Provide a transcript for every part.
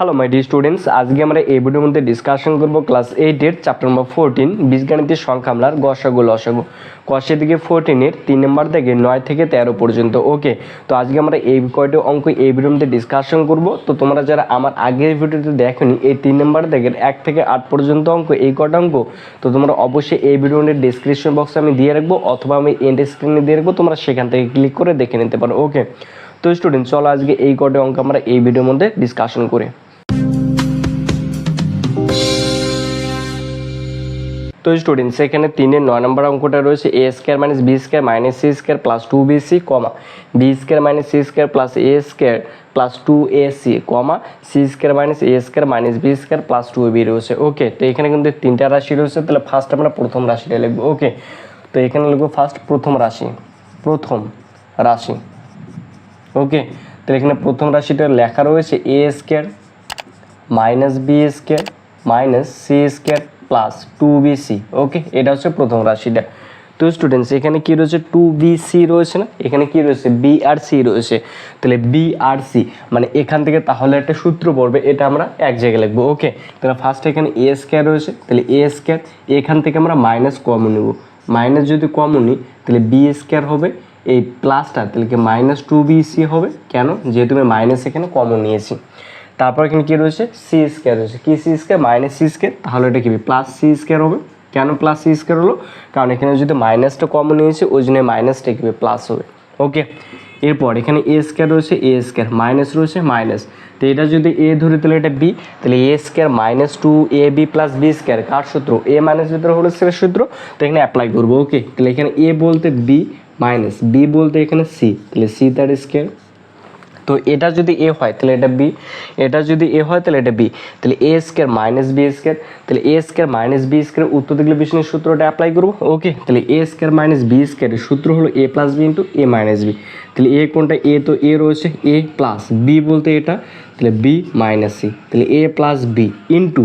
Hello my dear students, আজকে আমরা এই ভিডিওর মধ্যে ডিসকাশন করব ক্লাস 8 এর চ্যাপ্টার নম্বর 14 বীজগণিতের সংখ্যা আমলার গসাগু লসাগু। কষে দিকে 14 এর 3 নম্বর থেকে 9 থেকে 13 পর্যন্ত। ওকে, তো আজকে আমরা এই কয়টি অঙ্ক এই ভিডিওর মধ্যে ডিসকাশন করব। তো তোমরা যারা আমার আগের ভিডিওতে দেখোনি এই 3 নম্বর থেকে 1 থেকে 8 পর্যন্ত অঙ্ক, এই কয়টা অঙ্ক, তো তোমরা অবশ্যই এই ভিডিওর ডেসক্রিপশন বক্সে আমি দিয়ে রাখবো অথবা আমি এন্ড স্ক্রিনে দিয়ে রাখবো, তোমরা সেখান থেকে ক্লিক করে দেখে নিতে পারো। ওকে, তো স্টুডেন্ট চলো আজকে এই কয়টা অঙ্ক আমরা এই ভিডিওর মধ্যে ডিসকাশন করি। তো স্টুডেন্টস এখানে 3 9 নম্বর অঙ্কটা রয়েছে A square minus B square minus C square plus 2bc comma B square minus C square plus A square plus 2ac comma C square minus A square minus B square plus 2ab রয়েছে। ওকে, তো এখানে কিন্তু 3টা রাশি রয়েছে, তাহলে first আমরা প্রথম রাশিটা লিখবো। ওকে, তো এখানে লিখবো ফার্স্ট প্রথম রাশি। ওকে, তো এখানে প্রথম রাশিটা লেখা রয়েছে A square minus B square minus C square plus 2bc। Okay, এটা হচ্ছে প্রথম রাশিটা। তো স্টুডেন্টস এখানে কি রয়েছে 2bc রয়েছে না, এখানে কি রয়েছে বি আর সি রয়েছে, তাহলে বি আর সি মানে এখান থেকে তাহলে একটা সূত্র পড়বে, এটা আমরা এক জায়গায় লিখবো। ওকে, তাহলে ফার্স্ট এখানে এ স্কয়ার রয়েছে, তাহলে এ স্কয়ার এখান থেকে আমরা মাইনাস কমন নেব, মাইনাস যদি কমন নিই তাহলে বি স্কয়ার হবে, এই প্লাসটা তাহলে কি মাইনাস 2bc হবে, কেন যেহেতু আমি মাইনাস এখানে কমন নিয়েছি। তারপর এখানে কি রয়েছে সি স্কয়ার রয়েছে, কি c square minus C square, তাহলে এটা কি প্লাস সি স্কয়ার হবে। কেন প্লাস সি স্কয়ার হলো, কারণ এখানে যদি মাইনাসটা কমন নিয়েছে ওই জন্য মাইনাসটা কি প্লাস হবে। ওকে, এরপর এখানে এ স্কয়ার রয়েছে, এ স্কয়ার মাইনাস রয়েছে মাইনাস, তো এটা যদি এ ধরে তাহলে এটা বি, তাহলে A square minus 2ab plus B square কার সূত্র, এ মাইনাস ভিতরে হোল স্কয়ারের সূত্র, তো এখানে অ্যাপ্লাই করবো। ওকে, তাহলে এখানে এ বলতে বি মাইনাস বি বলতে এখানে সি, তাহলে সি তার স্কয়ার। তো এটা যদি এ হয় তাহলে এটা বি, এটা যদি এ হয় তাহলে এটা বি, তাহলে A square minus B square, তাহলে A square minus B square উত্তর দিকে বিষ্ণুর সূত্রটা অ্যাপ্লাই করবো। ওকে, তাহলে এ স্কয়ার মাইনাস বি স্কয়ারের সূত্র হলো এ plus B into A minus B, তাহলে এ কোনটা এ, তো এ রয়েছে এ প্লাস বি বলতে এটা, তাহলে বি মাইনাস সি, তাহলে A plus B into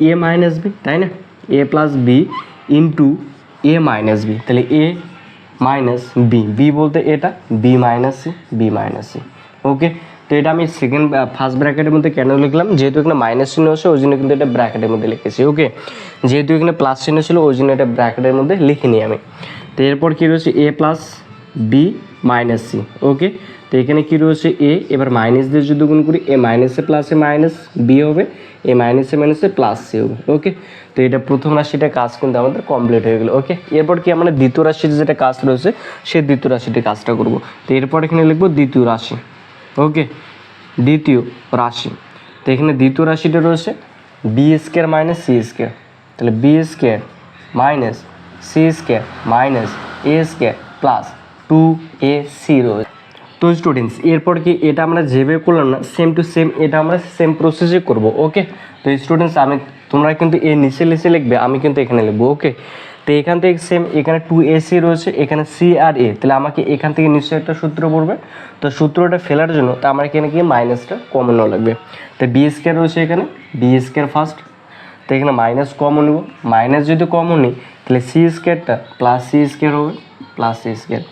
A minus B, তাই না, A plus B into A minus B, তাহলে এ মাইনাস বি, বি বলতে এটা B minus C, B minus C. Okay, তো এটা আমি ফার্স্ট ব্র্যাকেটের মধ্যে কেন লিখলাম, যেহেতু এখানে মাইনাস চিহ্ন আছে ওই জন্য কিন্তু এটা ব্র্যাকেটের মধ্যে লিখেছি। ওকে, যেহেতু এখানে প্লাস চিহ্ন ছিল ওই জন্য এটা ব্র্যাকেটের মধ্যে লিখিনি আমি। তো এরপর কী রয়েছে এ plus B minus C. Okay, তো এখানে কী রয়েছে এ, এবার মাইনাস দিয়ে যদি গুণ করি এ মাইনাসে প্লাসে মাইনাস বি হবে, এ মাইনাসে মাইনাসে প্লাস সি হবে। ওকে, তো এটা প্রথম রাশিটা কাজ কিন্তু আমাদের কমপ্লিট হয়ে গেলো। ওকে, এরপর কি আমরা দ্বিতীয় রাশির যেটা কাজ রয়েছে সেই দ্বিতীয় রাশিটির কাজটা করবো। তো এরপর এখানে লিখবো দ্বিতীয় রাশি। ওকে, দ্বিতীয় রাশি, তো এখানে দ্বিতীয় রাশিটা রয়েছে B square minus C square, তাহলে B square minus C square minus A square plus 2ac রয়েছে। তো স্টুডেন্টস এরপর কি এটা আমরা যেভাবে করলাম না সেম টু সেম এটা আমরা সেম প্রসেসে করব। ওকে, তো স্টুডেন্টস তোমরা কিন্তু এ নিচে লিখবে, আমি কিন্তু এখানে লিখবো। ওকে, তো এখান থেকে সেম এখানে 2ac রয়েছে, এখানে সি আর এ, তাহলে আমাকে এখান থেকে নিশ্চয়ই একটা সূত্র পড়বে, তো সূত্রটা ফেলার জন্য তো আমার এখানে কি মাইনাসটা কমন নেওয়া লাগবে। তো বি স্কয়ার রয়েছে এখানে বি স্কয়ার ফার্স্ট, তো এখানে মাইনাস কমন নেব, মাইনাস যদি কমন নিই তাহলে সি স্কয়ারটা প্লাস সি স্কয়ার হবে প্লাস সি স্কয়ার,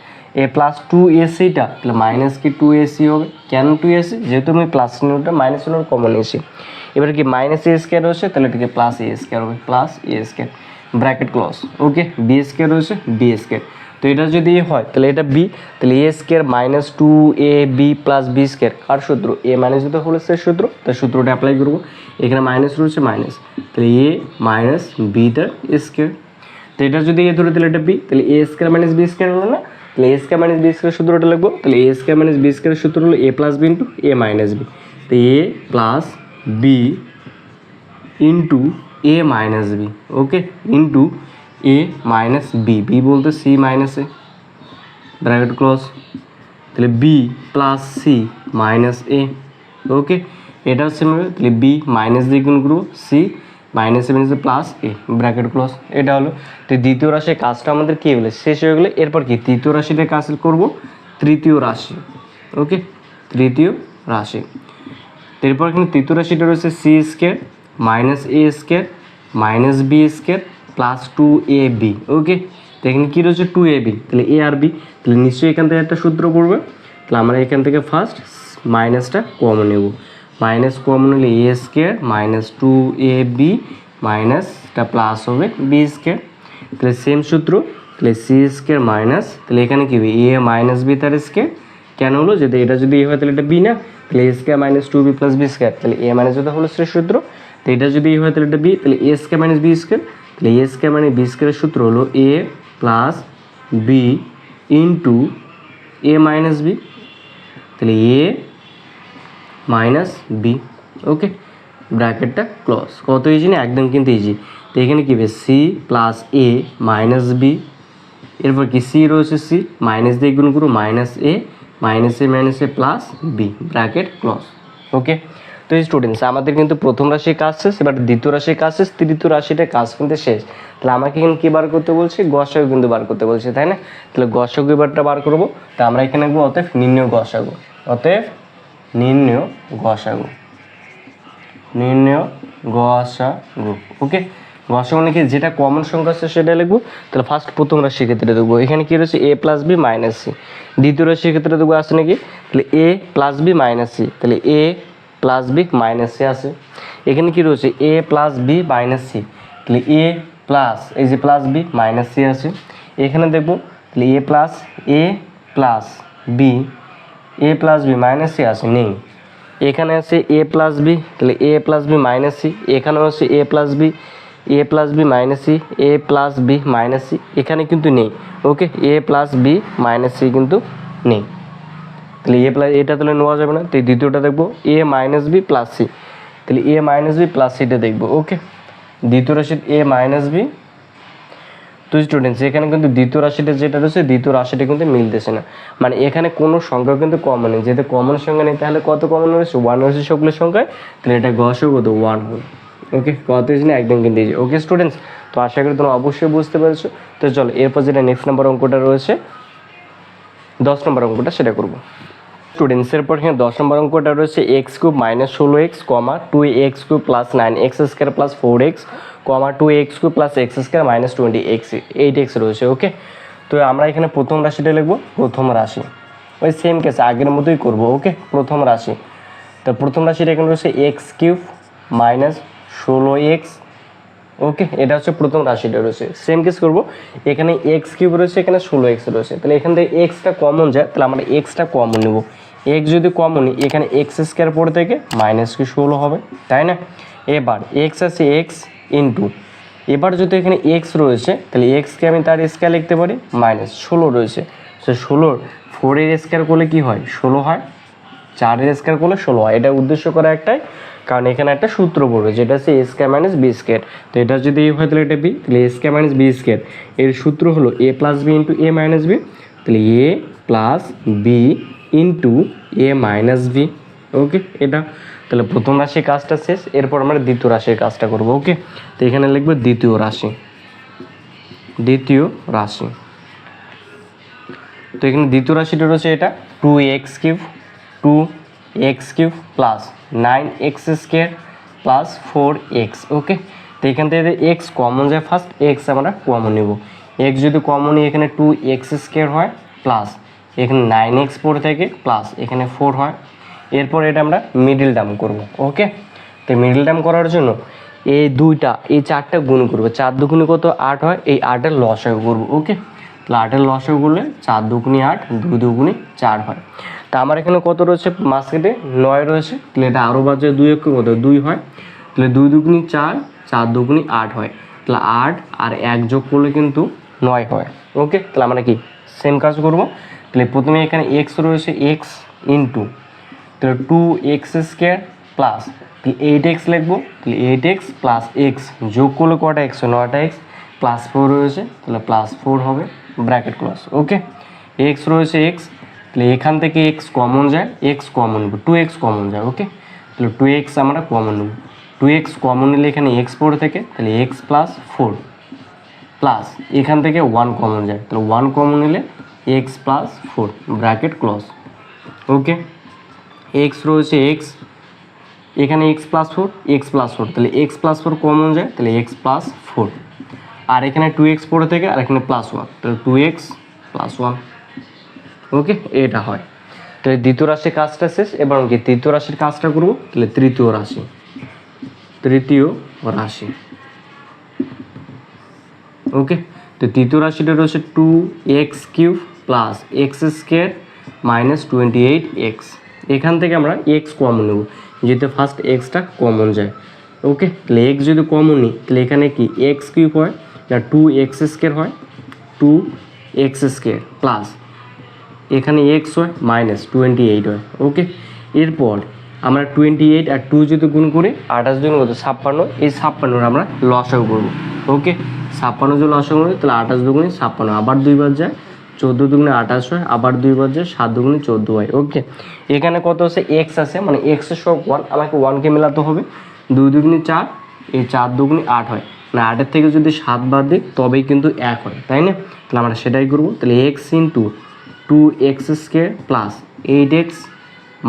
এ প্লাস 2ac-টা তাহলে মাইনাস কি 2ac হবে, কেন 2ac, যেহেতু আমি প্লাস চিহ্নটা মাইনাস চিহ্ন কমন নিয়েছি। এবার কি মাইনাস এ স্কয়ার রয়েছে তাহলে এটাকে প্লাস এ স্কয়ার হবে, plus A square bracket close. Okay, B square রয়েছে বি স্কয়ার, তো এটা যদি এ হয় তাহলে এটা বি, তাহলে A square minus 2ab plus B square কার সূত্র, এ মাইনাস যদি হোল স্কয়ার সূত্র, তার সূত্রটা অ্যাপ্লাই করবো। এখানে মাইনাস রয়েছে মাইনাস, তাহলে এ মাইনাস বি তার স্কয়ার, তো এটা যদি এ ধরে তাহলে এটা বি, তাহলে A square minus B square হলো না, তাহলে A square minus B square সূত্রটা লিখবো, তাহলে এ স্কয়ার মাইনাস বি স্কয়ারের সূত্র হলো এ plus B into A minus B, তো এ plus B into A minus B. Okay, into A minus B, B বলতে সি মাইনাস এ ব্র্যাকেট ক্লোজ, তাহলে B plus C minus এ। ওকে, এটা হচ্ছে তাহলে বি মাইনাস দিয়ে গুণ করবো, সি মাইনাস এ মাইনাস প্লাস এ bracket close, এটা হলো। তো দ্বিতীয় রাশির কাজটা আমাদের কী হলো শেষ হয়ে গেলে, এরপর কি তৃতীয় রাশিতে কাজ করব, তৃতীয় রাশি। ওকে, তৃতীয় রাশি, এরপর এখানে তৃতীয় রাশিটা রয়েছে C square minus A square minus B square plus 2ab। Okay, তো এখানে কী রয়েছে 2ab, তাহলে এ আর বি, তাহলে নিশ্চয়ই এখান থেকে একটা সূত্র পড়বে, তাহলে আমরা এখান থেকে ফার্স্ট মাইনাসটা কমন নেব, মাইনাস কমন নিলে এ স্কোয়ার মাইনাস 2ab মাইনাস এটা প্লাস হবে বি স্কোয়ার, তাহলে সেম সূত্র, তাহলে সি স্কোয়ার মাইনাস, তাহলে এখানে কি হবে এ মাইনাস বি তার স্কোয়ার, কেন হলো যদি এটা যদি এ হয় তাহলে এটা বি না, তাহলে A square minus 2b plus B square, তাহলে এ মাইনাস যেটা হলো সে সূত্র, তো এটা যদি এ হয় তাহলে এটা বি, তাহলে A square minus B square, তাহলে এ স্কোয়ার মানে বি স্কোয়ারের সূত্র হলো এ plus B into A minus B, তাহলে A minus B. Okay, ব্র্যাকেটটা close. কত ইজি না, একদম কিন্তু ইজি। তো এখানে কী হবে সি প্লাস এ মাইনাস বি, এরপর কি সি রয়েছে সি মাইনাস দিয়ে গুণ করো মাইনাস এ মাইনাস এ প্লাস বি, ব্র্যাকেট ক্লোজ। ওকে, তো এই স্টুডেন্টস আমাদের কিন্তু প্রথম রাশির কাজ শেষ, এবার দ্বিতীয় রাশির কাজ শেষ, তৃতীয় রাশিটার কাজ কিন্তু শেষ। তাহলে আমাকে এখানে কী বার করতে বলছে, গসাগু কিন্তু বার করতে বলছে, তাই না? তাহলে গসাগু এবারটা বার করবো, তা আমরা এখানে লিখবো অতএব নির্ণয় গসাগু, অতএব নির্ণয় গসাগু, নির্ণয় গসাগু। ওকে, গসাগু মানে কি, যেটা কমন সংখ্যা আছে সেটা লিখবো। তাহলে ফার্স্ট প্রথম রাশির ক্ষেত্রে দেখবো এখানে কী রয়েছে এ প্লাস বি মাইনাস সি, দ্বিতীয় রাশির ক্ষেত্রে দেখবো আছে নাকি, তাহলে A plus B minus C, তাহলে A plus B minus C আছে। এখানে কী রয়েছে এ প্লাস বি মাইনাস সি, তাহলে এ প্লাস এই যে প্লাস বি মাইনাস সি আছে। এখানে দেখবো তাহলে A plus B, A plus B minus C আছে নেই। এখানে আছে এ প্লাস বি, তাহলে A plus B minus C, এখানেও আছে এ প্লাস বি মাইনাস সি, এ প্লাস বি মাইনাস সি, এখানে কিন্তু নেই। ওকে, এ প্লাস বি মাইনাস সি কিন্তু নেই, তাহলে এ প্লাস এটা তাহলে নেওয়া যাবে না। তো এই দ্বিতীয়টা দেখবো এ মাইনাস বি প্লাস সি, তাহলে এ মাইনাস বি প্লাস সিটা দেখবো। ওকে, দ্বিতীয় রাশি এ মাইনাস বি। তো স্টুডেন্টস এখানে কিন্তু দ্বিতীয় রাশিটা যেটা রয়েছে দ্বিতীয় রাশিটা কিন্তু মিলতেছে না, মানে এখানে কোনো সংখ্যা কিন্তু কমন নেই, যেহেতু কমন সংখ্যা নেই তাহলে কত কমন রয়েছে 1 রয়েছে সবগুলো সংখ্যায়, তাহলে এটা গসাগু কত 1 হবে। ওকে, কত ইজি না, একদম কিন্তু ইজি। ওকে স্টুডেন্টস, তো আশা করি তোমরা অবশ্যই বুঝতে পেরেছো। তো চলো এরপর যেটা নেক্সট নাম্বার অঙ্কটা রয়েছে 10 নম্বর অঙ্কটা সেটা করবো। স্টুডেন্টসের পর এখানে 10 নম্বর অঙ্কটা রয়েছে এক্স কিউব মাইনাস 16x কমা 2x cube plus 9x square plus 4x কমা 2x cube plus x square minus 20x 8x রয়েছে। ওকে, তো আমরা এখানে প্রথম রাশিটা লিখবো, প্রথম রাশি ওই সেম কেস আগের মতোই করবো। ওকে, প্রথম রাশি, তো প্রথম রাশিটা এখানে রয়েছে এক্স কিউব মাইনাস 16x। ওকে, এটা হচ্ছে প্রথম রাশিটা রয়েছে, সেম কেস করবো। এখানে এক্স কিউব রয়েছে, এখানে 16x রয়েছে, তাহলে এখান থেকে এক্সটা কমন যায়, তাহলে আমরা এক্সটা কমন নেব। এক্স যদি কমন নিই এখানে এক্স স্কোয়ার পড়ে থেকে মাইনাস কি 16 হবে, তাই না? এবার এক্স আছে এক্স ইন্টু, এবার যদি এখানে এক্স রয়েছে তাহলে এক্সকে আমি তার স্কোয়ার লিখতে পারি, মাইনাস 16 রয়েছে, সে 16 4-এর স্কোয়ার করলে কি হয় 16 হয়, 4-এর স্কোয়ার করলে 16 হয়। এটা উদ্দেশ্য করা একটাই, কারণ এখানে একটা সূত্র পড়বে যেটা হচ্ছে এ স্কোয়ার মাইনাস বি স্কোয়ার। তো এটা যদি এ হয় তাহলে এটা বি, তাহলে A square minus B square এর সূত্র হলো এ plus B into A minus B, তাহলে A plus B into A minus B. ওকে, এটা তাহলে প্রথম রাশির কাজটা শেষ, এরপর আমরা দ্বিতীয় রাশির কাজটা করব। ওকে, তো এখানে লিখবো দ্বিতীয় রাশি, দ্বিতীয় রাশি। তো এখানে দ্বিতীয় রাশিটা রয়েছে এটা 2x cube plus 9x square plus 4x। ওকে, তো এখান থেকে এক্স কমন যায়, ফার্স্ট এক্স আমরা কমন নেব। এক্স যদি কমন নিই এখানে 2x স্কোয়ার হয় প্লাস এখানে 9x পড়ে থাকে প্লাস এখানে 4 হয়। এরপর এটা আমরা মিডিল টার্ম করব। ওকে, তো মিডিল টার্ম করার জন্য এই দুইটা এই 4টা গুণ করবো, 4 দুগুণে কত 8 হয়, এই 8-এর লসাগু করবো। ওকে, তাহলে 8-এর লসাগু করলে 4 দুগুণে 8, 2 দুগুণে 4 হয়। তা আমার এখানে কত রয়েছে মাঝখানে 9 রয়েছে, তাহলে এটা আরও বাজে 2 একটু কত 2 হয়, তাহলে 2 দুগুণে 4, 4 দুগুণে 8 হয়, তাহলে 8 আর 1 যোগ করলে কিন্তু 9 হয়। ওকে, তাহলে আমরা কি সেম কাজ করবো। তাহলে প্রথমে এখানে এক্স রয়েছে এক্স ইন্টু, তাহলে 2x স্কোয়ার প্লাস 8x লিখবো, তাহলে 8x প্লাস এক্স যোগ করলে কটা এক্স 9টা এক্স প্লাস 4 রয়েছে, তাহলে প্লাস 4 হবে, ব্র্যাকেট ক্লোজ। ওকে, এক্স রয়েছে এক্স, তাহলে এখান থেকে এক্স কমন যায়, এক্স কমন নেব, 2x কমন যায়। ওকে, তাহলে 2x আমরা কমন নেব, 2x কমন নিলে এখানে এক্স পড়ে থেকে, তাহলে এক্স প্লাস 4 প্লাস এখান থেকে 1 কমন যায়, তাহলে 1 কমন নিলে এক্স প্লাস 4, ব্র্যাকেট ক্লোজ। ওকে, এক্স রয়েছে এক্স, এখানে এক্স প্লাস 4, তাহলে এক্স প্লাস 4 কমন যায়, তাহলে এক্স প্লাস 4 আর এখানে 2x পড়ে থেকে আর এখানে প্লাস 1, তাহলে 2x প্লাস 1। ওকে, এটা হয়। তাহলে দ্বিতীয় রাশির কাজটা শেষ। এবার কি তৃতীয় রাশির কাজটা করবো, তাহলে তৃতীয় রাশি ওকে। তো তৃতীয় রাশিটা রয়েছে 2x³ plus x² minus 28x। এখান থেকে আমরা x কমন নেব, যেহেতু ফার্স্ট এক্সটা কমন যায়। ওকে, তাহলে x যদি কমন নিই তাহলে এখানে কি x³ হয় না 2x² হয়, 2x² প্লাস এখানে x হয় মাইনাস 28 হয়। ওকে, এরপর আমরা 28 আর 2 যদি গুণ করি 28 দুগুণ কত 56, এই 56 আমরা লসাগু করবো। ওকে, 56 যদি লসাগু করি তাহলে 28 দুগুণে 56, আবার 2 বার যায় 14 দুগুণে 28 হয়, আবার 2 বার যায় 7 দুগুণে 14 হয়। ওকে, এখানে কত আছে x আছে, মানে x এর সব 1, আমাকে 1কে মেলাতে হবে। 2 দুগুণে 4, এই 4 দুগুণে 8 হয়, মানে 8-এর থেকে যদি 7 বাদ দিই তবেই কিন্তু 1 হয়, তাই না? তাহলে আমরা সেটাই করবো। তাহলে x into 2x² plus 8x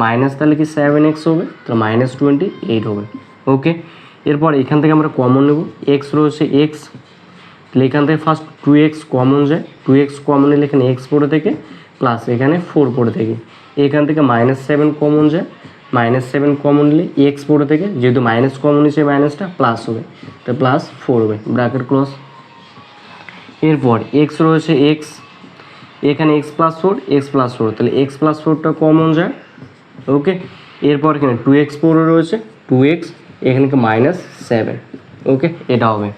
minus তাহলে কি 7x হবে, তাহলে মাইনাস 28 হবে। ওকে, এরপর এখান থেকে আমরা কমন নেব, x রয়েছে x, তাহলে এখান থেকে ফার্স্ট 2x কমন যায়, 2x কমন নিলে এখানে x পড়ে থেকে প্লাস এখানে 4 পড়ে থেকে, এখান থেকে -7 কমন যায়, -7 কমন নিলে x পড়ে থেকে, যেহেতু মাইনাস কমন নিচ্ছে মাইনাসটা প্লাস হবে, তো প্লাস 4 হবে, ব্র্যাকেট ক্লোজ। এরপর x রয়েছে x, এখানে x প্লাস 4, তাহলে x প্লাস 4টা কমন যায়। ওকে, এরপর এখানে 2x পড়ে রয়েছে, 2x এখানে কি -7। ওকে, এটা হবে।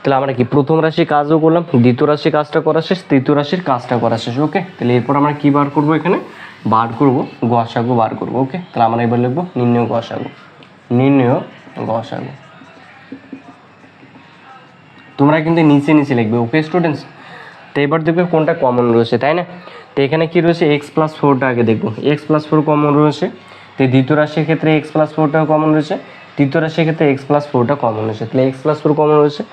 তাহলে আমরা কি প্রথম রাশির কাজও করলাম, দ্বিতীয় রাশির কাজটা করা শেষ, তৃতীয় রাশির কাজটা করা শেষ। ওকে, তাহলে এরপর আমরা কি বার করবো, এখানে বার করবো গসাগু বার করবো। ওকে, তাহলে আমরা এবার লিখবো নির্ণয় গসাগু। তোমরা কিন্তু নিচে নিচে লিখবে। ওকে স্টুডেন্টস, তো এবার দেখবে কোনটা কমন রয়েছে, তাই না? তো এখানে কি রয়েছে x+4টা আগে দেখবো, x+4 কমন রয়েছে। তো দ্বিতীয় রাশির ক্ষেত্রে x+4টাও কমন রয়েছে, তৃতীয় রাশির ক্ষেত্রে x+4টা কমন রয়েছে। তাহলে x+4 কমন রয়েছে,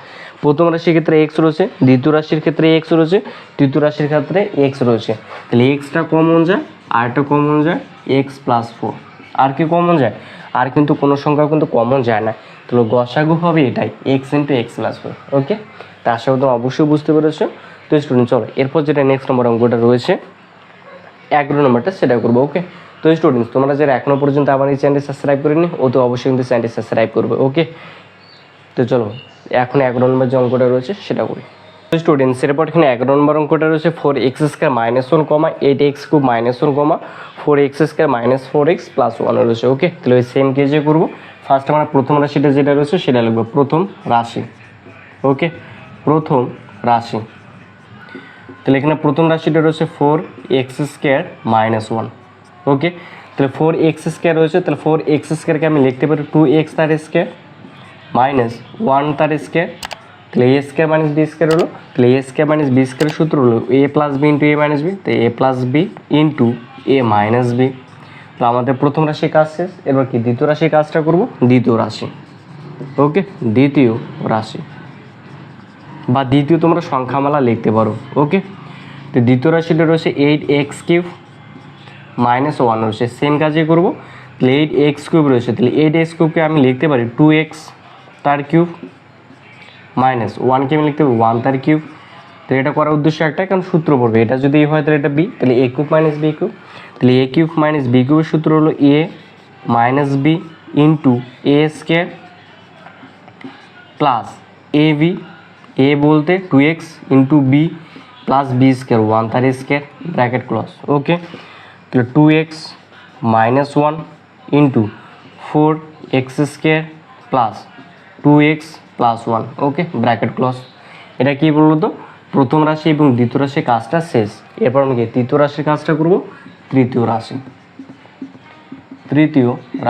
প্রথম রাশির ক্ষেত্রে x রয়েছে, দ্বিতীয় রাশির ক্ষেত্রে x রয়েছে, তৃতীয় রাশির ক্ষেত্রে x রয়েছে। তাহলে xটা কমন যায়, আরটা কমন যায় x+4। আর কি কমন যায়? আর কিন্তু কোনো সংখ্যা কিন্তু কমন যায় না। তাহলে গসাগু হবে এটাই, x ইন্টু x+4। ওকে, তা আশা করি তোমরা অবশ্যই বুঝতে পেরেছো। তো স্টুডেন্ট চলো এরপর যেটা নেক্সট নম্বর অঙ্কটা রয়েছে 11 নম্বরটা সেটা করবো। ওকে, তো স্টুডেন্টস তোমরা যারা এখনো পর্যন্ত আমার এই চ্যানেলটি সাবস্ক্রাইব করেনি ও তো অবশ্যই কিন্তু চ্যানেলটি সাবস্ক্রাইব করবে। ওকে, তো চলো এখন 11 নম্বর যে অঙ্কটা রয়েছে সেটা করি। তো স্টুডেন্টস এরপর এখানে 11 নম্বর অঙ্কটা রয়েছে 4x² -1, 8x³ -1, 4x² -4x + 1 রয়েছে। ওকে, তাহলে ওই সেম কেজে করবো। ফার্স্ট আমরা প্রথম রাশিটা যেটা রয়েছে সেটা লিখবো, প্রথম রাশি। ওকে, প্রথম রাশি, তাহলে এখানে প্রথম রাশিটা রয়েছে 4x² -1। ওকে, তাহলে 4x² রয়েছে, তাহলে 4x²কে আমি লিখতে পারি 2x তার স্কোয়ার মাইনাস 1 তার স্কোয়ার, তাহলে a² - b² হলো, তাহলে a² - b² সূত্র হলো a + b × a - b, তো a + b × a - b। তো আমাদের প্রথম রাশির কাজ শেষ। এবার কি দ্বিতীয় রাশির কাজটা করব, দ্বিতীয় রাশি। ওকে, দ্বিতীয় রাশি বা দ্বিতীয় তোমরা সংখ্যামালা লিখতে পারো। ওকে, তো দ্বিতীয় রাশিটা রয়েছে 8x³ -1 রয়েছে, সেম কাজই করবো। তাহলে 8x³ রয়েছে, তাহলে 8x³ আমি লিখতে পারি 2x তার কিউব -1কে আমি লিখতে পারি 1 তার কিউব। তো এটা করার উদ্দেশ্য একটাই, কারণ সূত্র পড়বে, এটা যদি হয় তাহলে এটা b, তাহলে a³ - b³, তাহলে a³ - b³ এর সূত্র হলো a - b × a² plus ab, a বলতে 2x × b প্লাস b² 1 তার স্কোয়ার, ব্র্যাকেট ক্লোজ। ওকে, তাহলে 2x - 1 × 4x² plus 2x plus 1। ওকে, ব্র্যাকেট ক্লোজ। এটা কি বললো তো, প্রথম রাশি এবং দ্বিতীয় রাশির কাজটা শেষ। এরপর আমি কি তৃতীয় রাশির কাজটা করব, তৃতীয়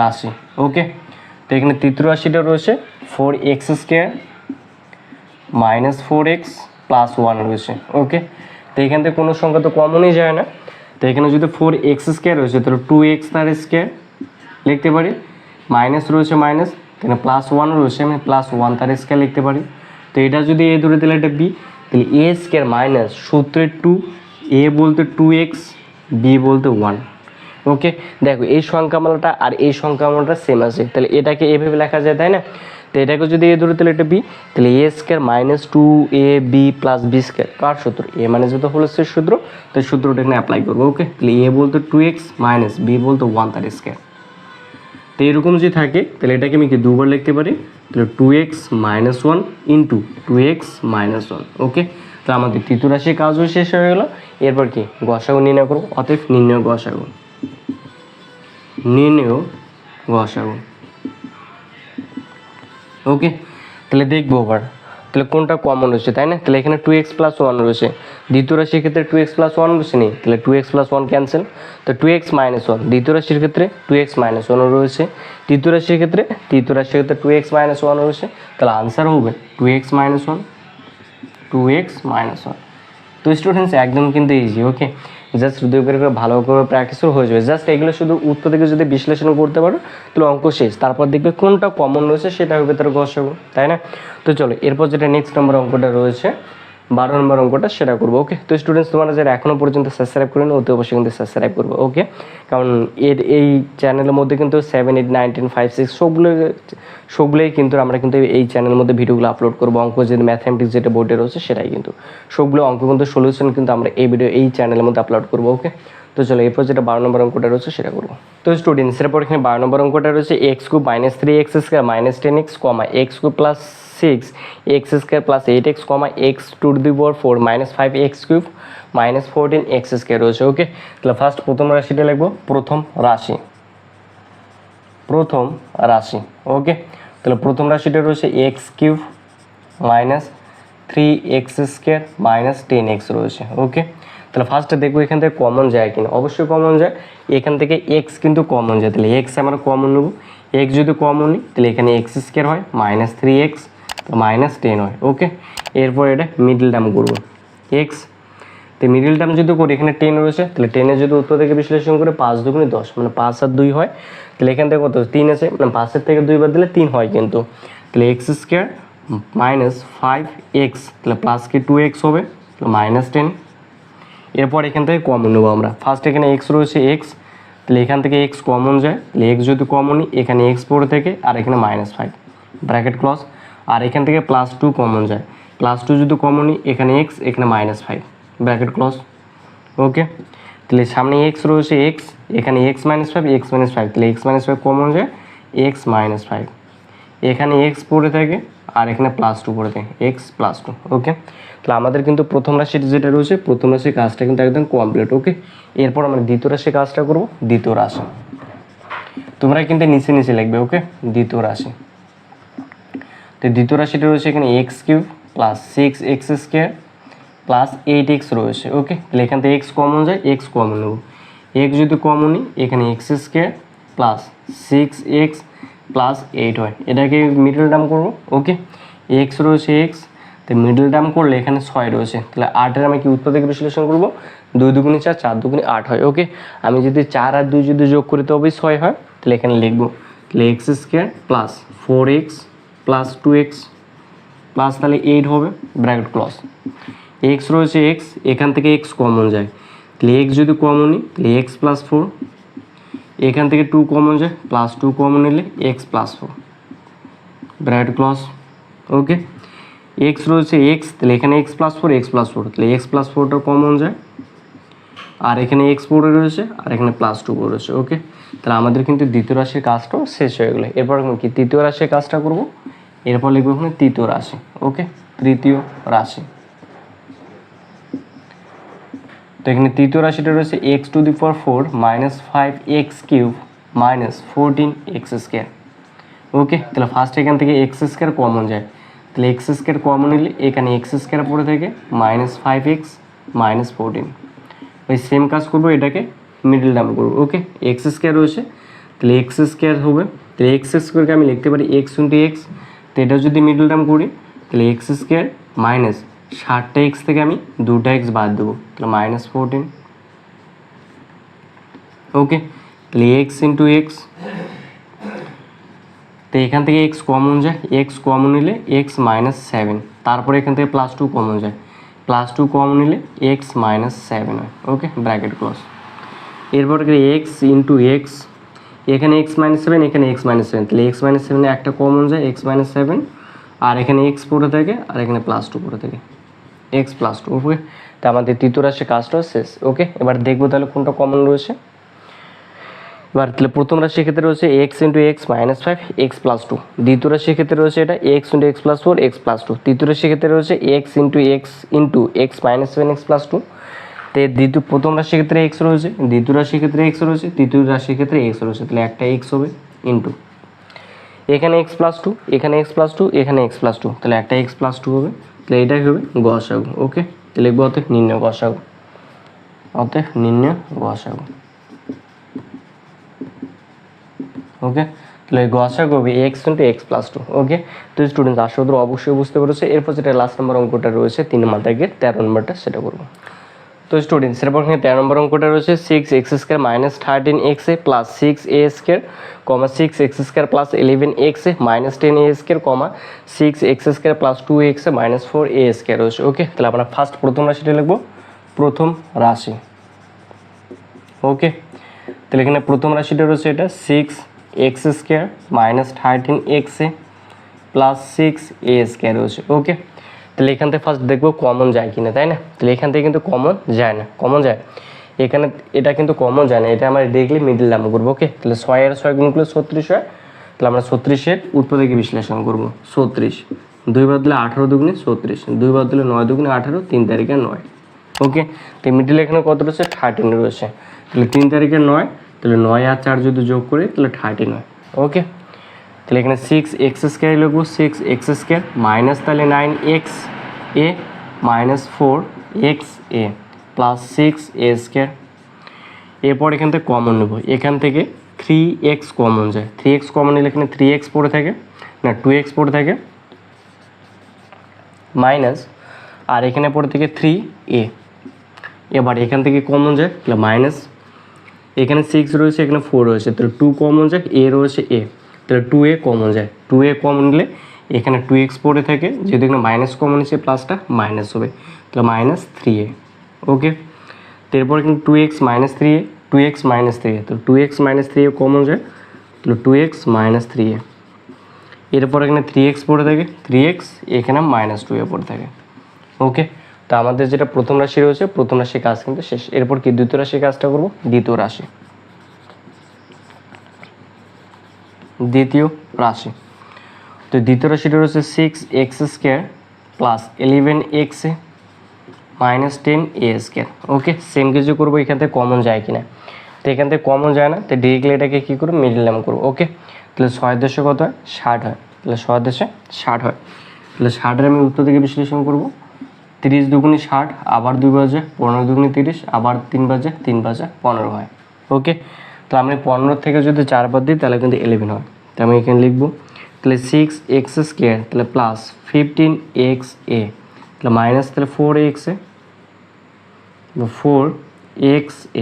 রাশি। ওকে, তো এখানে তৃতীয় রাশিটা রয়েছে 4x² -4x + 1 রয়েছে। ওকে, তো এখান থেকে কোনো সংখ্যা তো কমনই যায় না, তো এখানে যদি 4x² রয়েছে তাহলে 2x তার স্কোয়ার লিখতে পারি, মাইনাস রয়েছে মাইনাস, এখানে +1 রয়েছে, আমি +1 তার স্কোয়ার লিখতে পারি। তো এটা যদি a ধরে তাহলে এটা b, তাহলে a² মাইনাস সূত্রের 2, a বলতে 2x, b বলতে 1। ওকে, দেখো এই সংখ্যামালাটা আর এই সংখ্যামালাটা সেম আছে, তাহলে এটাকে এভাবে লেখা যায়, তাই না? তো এটাকে যদি এ ধরে তাহলে এটা বি, তাহলে A square minus two A B plus B square কার সূত্র? এ মানে যেহেতু হোল স্কোয়ার সূত্র, তো সূত্রটা এখানে অ্যাপ্লাই করবো। ওকে, তাহলে এ বলতো 2x মাইনাস বি বলতো 1 তার স্কোয়ার। তো এরকম যদি থাকে তাহলে এটাকে আমি কি দুবার লিখতে পারি, তাহলে 2x minus 1 into 2x minus 1। ওকে, তো আমাদের তৃতীয় রাশির কাজও শেষ হয়ে গেল। এরপর কি গসাগু নির্ণয় করবো। অতএব নির্ণয় গসাগু, নির্ণয় গসাগু। ওকে, তাহলে দেখবো আবার তাহলে কোনটা কমন রয়েছে, তাই না? তাহলে এখানে 2x প্লাস 1 রয়েছে, দ্বিতীয় রাশির ক্ষেত্রে 2x প্লাস 1 রয়েছে নি, তাহলে 2x প্লাস 1 ক্যান্সেল। তো 2x মাইনাস 1 দ্বিতীয় রাশির ক্ষেত্রে 2x মাইনাস 1 রয়েছে, তৃতীয় রাশির ক্ষেত্রে 2x মাইনাস 1 রয়েছে, তাহলে আনসার হবে 2x মাইনাস 1, 2x মাইনাস 1। তো স্টুডেন্টস একদম কিন্তু ইজি। ওকে, জাস্ট দুই করে ভালো করে প্র্যাকটিসও হয়ে যাবে। জাস্ট এগুলো শুধু উত্তর থেকে যদি বিশ্লেষণ করতে পারো তাহলে অঙ্ক শেষ। তারপর দেখবে কোনটা কমন রয়েছে সেটা হবে তার গসাগু, তাই না? তো চলো এরপর যেটা নেক্সট নম্বর অঙ্কটা রয়েছে 12 নম্বর অঙ্কটা সেটা করবো। ওকে, তো স্টুডেন্টস তোমরা যারা এখনও পর্যন্ত সাবস্ক্রাইব করেন অতি অবশ্যই কিন্তু সাবস্ক্রাইব করবো। ওকে, কারণ এই চ্যানেলের মধ্যে কিন্তু 7, 8, 9, 10, 5, 6 সবগুলোই কিন্তু আমরা কিন্তু এই চ্যানেলের মধ্যে ভিডিওগুলো আপলোড করবো। অঙ্ক যে ম্যাথামেটিক্স যেটা বোর্ডে রয়েছে সেটাই কিন্তু সবগুলো অঙ্ক কিন্তু সলিউশন কিন্তু আমরা এই চ্যানেলের মধ্যে আপলোড করবো। ওকে, তো চলো এরপর যেটা 12 নম্বর অঙ্কটা রয়েছে সেটা করবো। তো স্টুডেন্টস এরপর এখানে 12 নম্বর অঙ্কটা রয়েছে x cube minus 3x square minus 10x comma x cube plus 6x square plus 8x comma x to the power 4 minus 5x cube minus 14x square রয়েছে। ওকে, তাহলে ফার্স্ট প্রথম রাশিটা লিখবো, প্রথম রাশি। ওকে, তাহলে প্রথম রাশিটা রয়েছে x cube minus 3x square minus 10x রয়েছে। ওকে, তাহলে ফার্স্টে দেখবো এখান থেকে কমন যায় কিনা, অবশ্যই কমন যায়। এখান থেকে x কিন্তু কমন যায়, তাহলে x আমরা কমন নেব। x যদি কমন নিই তাহলে এখানে x স্কোয়ার হয় মাইনাস 3x মাইনাস 10 হয়। ওকে, এরপর এটা মিডল টার্ম করবো x, তো মিডল টার্ম যদি করি এখানে 10 রয়েছে, তাহলে 10-এর যদি উত্তর থেকে বিশ্লেষণ করে 5 দুগুণে 10 মানে 5 আর 2 হয়, তাহলে এখান থেকে কত 3 আছে, মানে 5-এর থেকে 2 বাদ দিলে 3 হয় কিন্তু, তাহলে এক্স স্কোয়ার মাইনাস 5x তাহলে প্লাস কি 2x হবে মাইনাস 10। এরপর এখান থেকে কমন নেবো আমরা। ফার্স্ট এখানে x রয়েছে x, তাহলে এখান থেকে x কমন যায়, তাহলে x যদি কমন নিই এখানে x পড়ে থেকে আর এখানে মাইনাস 5 ব্র্যাকেট ক্লজ, আর এখান থেকে প্লাস 2 কমন যায়, প্লাস 2 যদি কমন নিই এখানে x এখানে মাইনাস 5 ব্র্যাকেট ক্লজ। ওকে, তাহলে সামনে x রয়েছে x, এখানে x মাইনাস 5 তাহলে x মাইনাস 5 কমন যায় x মাইনাস 5, এখানে x পড়ে থাকে আর এখানে প্লাস 2 পড়ে থাকে x প্লাস 2। ওকে, তাহলে আমাদের কিন্তু প্রথম রাশি যেটা রয়েছে প্রথম রাশির কাজটা কিন্তু একদম কমপ্লিট। ওকে, এরপর আমরা দ্বিতীয় রাশির কাজটা করব। দ্বিতীয় রাশি তোমরা কিন্তু নিচে নিচে লিখবে। ওকে, দ্বিতীয় রাশি, তো দ্বিতীয় রাশিটা রয়েছে এখানে x cube plus 6x square plus 8x রয়েছে। ওকে, তাহলে এখান থেকে x কমন যায়, x কমন নেব। x যদি কমন নিই এখানে x square plus 6x plus 8 হয়, এটাকে মিডল টার্ম করবো। ওকে, x রয়েছে x, তো মিডল টার্ম করলে এখানে 6 রয়েছে, তাহলে 8-এর আমি কি উত্তর থেকে বিশ্লেষণ করবো, 2 দুগুণে 4 4 দুগুণে 8 হয়। ওকে, আমি যদি 4 আর 2 যদি যোগ করি তবেই 6 হয়, তাহলে এখানে লিখবো তাহলে x square plus 4x plus 2x plus তাহলে 8 হবে ব্র্যাকেট ক্লজ। x রয়েছে x, এখান থেকে x কমন যায়, তাহলে x যদি কমন নিই তাহলে x প্লাস 4, এখান থেকে 2 কমন যায়, প্লাস 2 কমন নিলে x প্লাস 4 ব্র্যাকেট ক্লজ। ওকে, x রয়েছে x, তাহলে এখানে x প্লাস 4 তাহলে x প্লাস 4টা কমন যায়, আর এখানে x পড়ে রয়েছে আর এখানে প্লাস 2 পড়ে রয়েছে। ওকে, তাহলে আমাদের কিন্তু দ্বিতীয় রাশির কাজটাও শেষ হয়ে গেলো। এরপর কি তৃতীয় রাশির কাজটা করব, এরপর লিখবো এখানে তৃতীয় রাশি। ওকে, তৃতীয় রাশি, তো এখানে তৃতীয় রাশিটা রয়েছে X to the power 4 minus 5x cube minus 14x square. Okay, তাহলে ফার্স্ট এখান থেকে এক্স স্কোয়ার কমন যায়, তাহলে এক্স স্কোয়ার কমন নিলে এখানে এক্স স্কোয়ার পড়ে থেকে মাইনাস 5x মাইনাস 14, ওই সেম কাজ করবো, এটাকে মিডল টার্ম করবো। ওকে, এক্স স্কোয়ার রয়েছে, তাহলে এক্স স্কোয়ার হবে, তাহলে এক্স স্কোয়ারকে আমি লিখতে পারি এক্স ইন্টু এক্স, তো এটা যদি মিডল টার্ম করি তাহলে এক্স স্কোয়ার মাইনাস 60টা এক্স থেকে আমি 2টা এক্স বাদ দেবো, তাহলে মাইনাস 14। ওকে, তাহলে এক্স ইন্টু এক্স, তো এখান থেকে এক্স কমন যায়, এক্স কমন নিলে এক্স মাইনাস 7, তারপরে এখান থেকে প্লাস 2 কমন যায়, প্লাস 2 কমন নিলে এক্স মাইনাস 7 হয়। ওকে, ব্র্যাকেট ক্লোজ। এরপর এক্স ইন্টু এক্স, এখানে এক্স মাইনাস সেভেন, এখানে এক্স মাইনাস সেভেন, তাহলে এক্স মাইনাস সেভেনে একটা কমন যায় এক্স মাইনাস সেভেন, আর এখানে এক্স পড়ে থাকে আর এখানে প্লাস টু পড়ে থাকে, এক্স প্লাস টু। ওকে, তা আমাদের তৃতীয় রাশির কাজটা শেষ। ওকে, এবার দেখবো তাহলে কোনটা কমন রয়েছে। এবার তাহলে প্রথম রাশির ক্ষেত্রে রয়েছে x into x minus five x plus two, দ্বিতীয় রাশির ক্ষেত্রে রয়েছে এটা x into x plus four x plus two, তৃতীয় রাশির ক্ষেত্রে রয়েছে x into x minus seven x plus two. তো প্রথম রাশির ক্ষেত্রে এক্স রয়েছে, দ্বিতীয় রাশির ক্ষেত্রে এক্স রয়েছে, তৃতীয় রাশির ক্ষেত্রে এক্স রয়েছে, তাহলে একটা এক্স হবে ইন্টু এখানে এক্স প্লাস টু, এখানে এক্স প্লাস টু, এখানে এক্স প্লাস টু, তাহলে একটা এক্স প্লাস টু হবে, তাহলে এটাই হবে গসাগু। ওকে, তাহলে লিখবো অতএব নির্ণয় গসাগু, অতএব নির্ণয় গসাগু। ওকে, তাহলে গসাগু হবে X into x plus two. Okay, তো স্টুডেন্টস আশা করি অবশ্যই বুঝতে পেরেছে। এরপর যেটা লাস্ট নম্বর অঙ্কটা রয়েছে 3 মাথাকে 13 নম্বরটা সেটা করবো। তো স্টুডেন্টস এরপর এখানে 13 নম্বর অঙ্কটা রয়েছে six x square minus 13 a plus six a square comma six x square plus 11 minus 10 a square comma six x square plus 2 minus 4 a square রয়েছে। ওকে, তাহলে আমরা ফার্স্ট প্রথম রাশিটা লিখবো, প্রথম রাশি। ওকে, তাহলে এখানে প্রথম রাশিটা রয়েছে এটা six x square minus 13 plus six a square রয়েছে। ওকে, তাহলে এখান থেকে ফার্স্ট দেখবো কমন যায় কিনা, তাই না? তাহলে এখান থেকে কিন্তু কমন যায় না, কমন যায় এখানে, এটা কিন্তু কমন যায় না, এটা আমরা ডিরেক্টলি মিডল নাম করবো। ওকে, তাহলে 6 এর 6 গুণ করলে 36 হয়, তাহলে আমরা 36-এর উৎপত্তি থেকে বিশ্লেষণ করবো। 36 2 বার দিলে 18 দুগুণে 36, 2 বার দিলে 9 দুগুণে 18, 3 তারিখে 9। ওকে, তো মিডল এখানে কত রয়েছে 13 রয়েছে, তাহলে 3 তারিখে 9, তাহলে 9 আর 4 যদি যোগ করি তাহলে 13 হয়। ওকে, তাহলে এখানে সিক্স এক্স স্কোয়ার লিখবো, সিক্স এক্স স্কোয়ার মাইনাস তাহলে 9x এ মাইনাস 4x এ প্লাস 6a স্কোয়ার। এরপর এখান থেকে কমন নেব, এখান থেকে 3x কমন যায়, 3x কমন নিলে এখানে 3x পড়ে থাকে না 2x পড়ে থাকে মাইনাস, আর এখানে পড়ে থেকে 3a। এবার এখান থেকে কমন যায় তাহলে মাইনাস, এখানে 6 রয়েছে এখানে 4 রয়েছে, তাহলে 2 কমন যায়, a রয়েছে a, তাহলে 2a কমন যায়, 2a কমন নিলে এখানে 2x পড়ে থাকে, যেহেতু এখানে মাইনাস কমন এসে প্লাসটা মাইনাস হবে, তাহলে মাইনাস 3a। ওকে, তারপর কিন্তু 2x minus 3a, 2x minus 3a, তো 2x মাইনাস 3a কমন যায়, তাহলে 2x মাইনাস 3a। এরপর এখানে 3x পড়ে থাকে, 3x এখানে মাইনাস 2a পড়ে থাকে। ওকে, তো আমাদের যেটা প্রথম রাশি রয়েছে, প্রথম রাশির কাজ কিন্তু শেষ। এরপর কি দ্বিতীয় রাশির কাজটা করবো, দ্বিতীয় রাশি। দ্বিতীয় রাশি, তো দ্বিতীয় রাশিটা রয়েছে six x square plus 11x minus 10a square. Okay, same কিছু করবো, এখান থেকে কমন যায় কিনা, তো এখান থেকে কমন যায় না, তো ডিরেক্টলি এটাকে কী করবো মিডল নাম করবো। ওকে, তাহলে 6 দেশে কত হয় 60 হয়, তাহলে 6 দেশে 60 হয়, তাহলে 60-এর আমি উত্তর থেকে বিশ্লেষণ করবো। 30 দুগুণে 60, আবার 2 বাজে 15 দুগুণে 30, আবার 3 বাজে 3 বাজে 15 হয়। ওকে, তাহলে আমি 15 থেকে যদি 4 বাদ দিই তাহলে কিন্তু 11 হয়, তো আমি এখানে লিখবো তাহলে সিক্স এক্স স্কোয়ার তাহলে প্লাস 15x a, তাহলে মাইনাস তাহলে 4x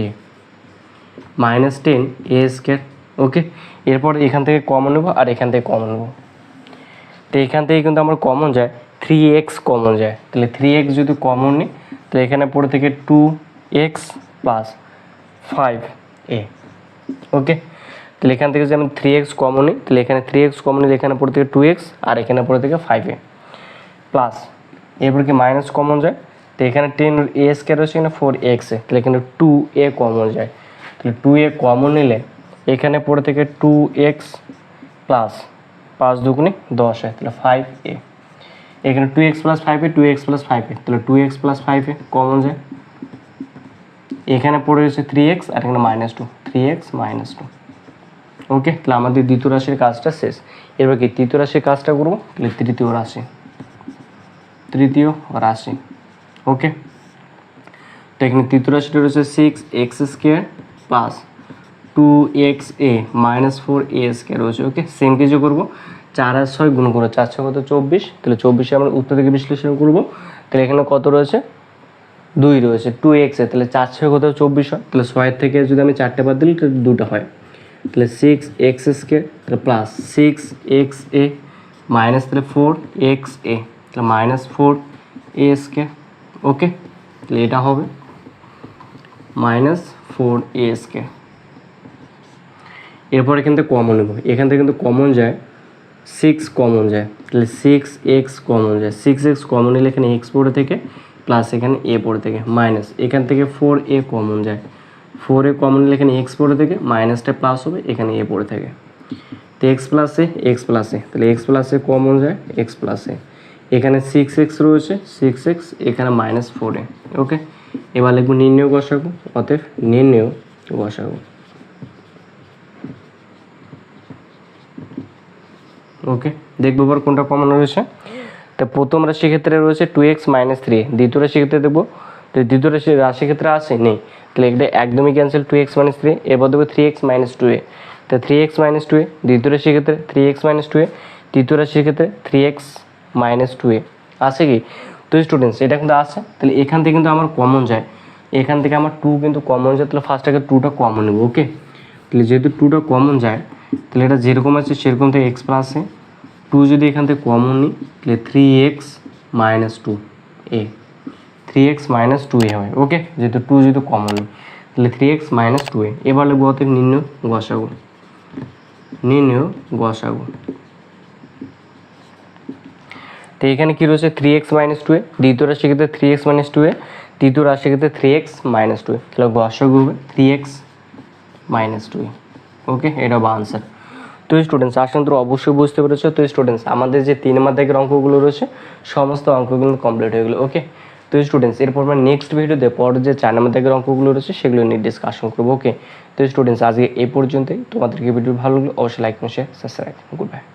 a minus 10a square. ওকে, এরপর এখান থেকে কমন নেবো আর এখান থেকে কমন নেবো, তো এখান থেকে কিন্তু আমার কমন যায় 3x কমন যায়, তাহলে 3x যদি কমন নিই তাহলে এখানে পড়ে থেকে 2x প্লাস 5a। ওকে, তাহলে এখান থেকে যদি আমি 3x কমন নিই তাহলে এখানে 3x কমন নিলে এখানে পড়ে থেকে 2x আর এখানে পড়ে থেকে 5a প্লাস, এরপর কি মাইনাস কমন যায়, তো এখানে 10a স্কোয়ার রয়েছে এখানে 4x, তাহলে এখানে 2a কমন যায়, তাহলে 2a কমন নিলে এখানে পড়ে থেকে 2x প্লাস 5 দুগুণে 10 হয়, তাহলে 5a। এখানে 2x plus 5a, 2x plus 5a, তাহলে 2x প্লাস 5a কমন যায়, এখানে পড়ে রয়েছে 3x আর এখানে মাইনাস 2, 3x মাইনাস 2। ওকে, তাহলে আমাদের দ্বিতীয় রাশির কাজটা শেষ। এবার কি তৃতীয় রাশির কাজটা করবো, তাহলে তৃতীয় রাশি। ওকে, তো এখানে তৃতীয় রাশিটা রয়েছে six x square plus 2xa minus 4a square রয়েছে। ওকে, সেম কিছু করবো, 4 আর 6 গুণ করবো, 4 6 কত 24, তাহলে 24 আমরা উত্তর থেকে বিশ্লেষণ করবো, তাহলে এখানে কত রয়েছে 2 রয়েছে 2x, তাহলে 4 6 কত 24 হয়, তাহলে 6 থেকে যদি আমি 4টে বাদ দিই তাহলে 2টা হয়, তাহলে 6x স্কোয়ার তাহলে প্লাস 6xa মাইনাস তাহলে 4xa, তাহলে মাইনাস 4a স্কোয়ার। ওকে, তাহলে এটা হবে মাইনাস 4a স্কোয়ার। এরপর এখান থেকে কমন নেব, এখান থেকে কিন্তু কমন যায় 6 কমন যায়, তাহলে 6x কমন যায়, 6x কমন নিলে এখানে x পড়ে থেকে প্লাস এখানে a পড়ে থেকে মাইনাস এখান থেকে 4a কমন যায়, 4a কমন নিলে এখানে x পড়ে থেকে মাইনাসটা প্লাস হবে এখানে a পড়ে থেকে, তো x প্লাস a তাহলে x প্লাস a কমন যায় x প্লাস a, এখানে 6x রয়েছে 6x এখানে মাইনাস 4a। ওকে, এবার লিখব নির্ণয় গসাগু, অতএব নির্ণয় গসাগু। ওকে, দেখবো এবার কোনটা কমন রয়েছে। তো প্রথম রাশির ক্ষেত্রে রয়েছে 2x মাইনাস 3, দ্বিতীয় রাশির ক্ষেত্রে দেখবো, তো দ্বিতীয় রাশির ক্ষেত্রে আছে নেই, তাহলে এটা একদমই ক্যান্সেল 2x মাইনাস 3, এরপর দেখবো 3x মাইনাস 2a, তো 3x মাইনাস 2a দ্বিতীয় রাশির ক্ষেত্রে 3x মাইনাস 2a, তৃতীয় রাশির ক্ষেত্রে 3x মাইনাস 2a আছে কি? তো স্টুডেন্টস এটা কিন্তু আছে, তাহলে এখান থেকে কিন্তু আমার কমন যায়, এখান থেকে আমার 2 কিন্তু কমন যায়, তাহলে ফার্স্ট আগে 2টা কমন নেব। ওকে, তাহলে যেহেতু 2টা কমন যায় তাহলে এটা যেরকম আছে সেরকম থেকে x প্লাস a, 2 যদি এখান থেকে কমন নিই তাহলে 3x minus 2a, 3x minus 2a হয়। ওকে, যেহেতু 2 যেহেতু কমন নিই তাহলে 3x মাইনাস 2a। এবার লিখবো অতএব নির্ণয় গসাগু, নির্ণয় গসাগু। তো এখানে কি রয়েছে 3x মাইনাস 2a, দ্বিতীয় রাশির ক্ষেত্রে 3x মাইনাস 2a, তৃতীয় রাশির ক্ষেত্রে 3x মাইনাস 2a, তাহলে গসাগু হবে 3x মাইনাস 2a। ওকে, এটা হবে আনসার। তো স্টুডেন্টস আসলে তোমরা অবশ্যই বুঝতে পেরেছো। তো স্টুডেন্টস আমাদের যে 3 মাধ্যমিকের অঙ্কগুলো রয়েছে সমস্ত অঙ্কগুলো কমপ্লিট হয়ে গেলো। ওকে, তো স্টুডেন্টস এরপর আমরা নেক্সট ভিডিওতে পরে যে 4 মাধ্যমিকের অঙ্কগুলো রয়েছে সেগুলো নিয়ে ডিসকাশন করবো। ওকে, তো স্টুডেন্টস আজকে এই পর্যন্তই। তোমাদেরকে ভিডিও ভালো লাগলে অবশ্যই like share subscribe. Good bye.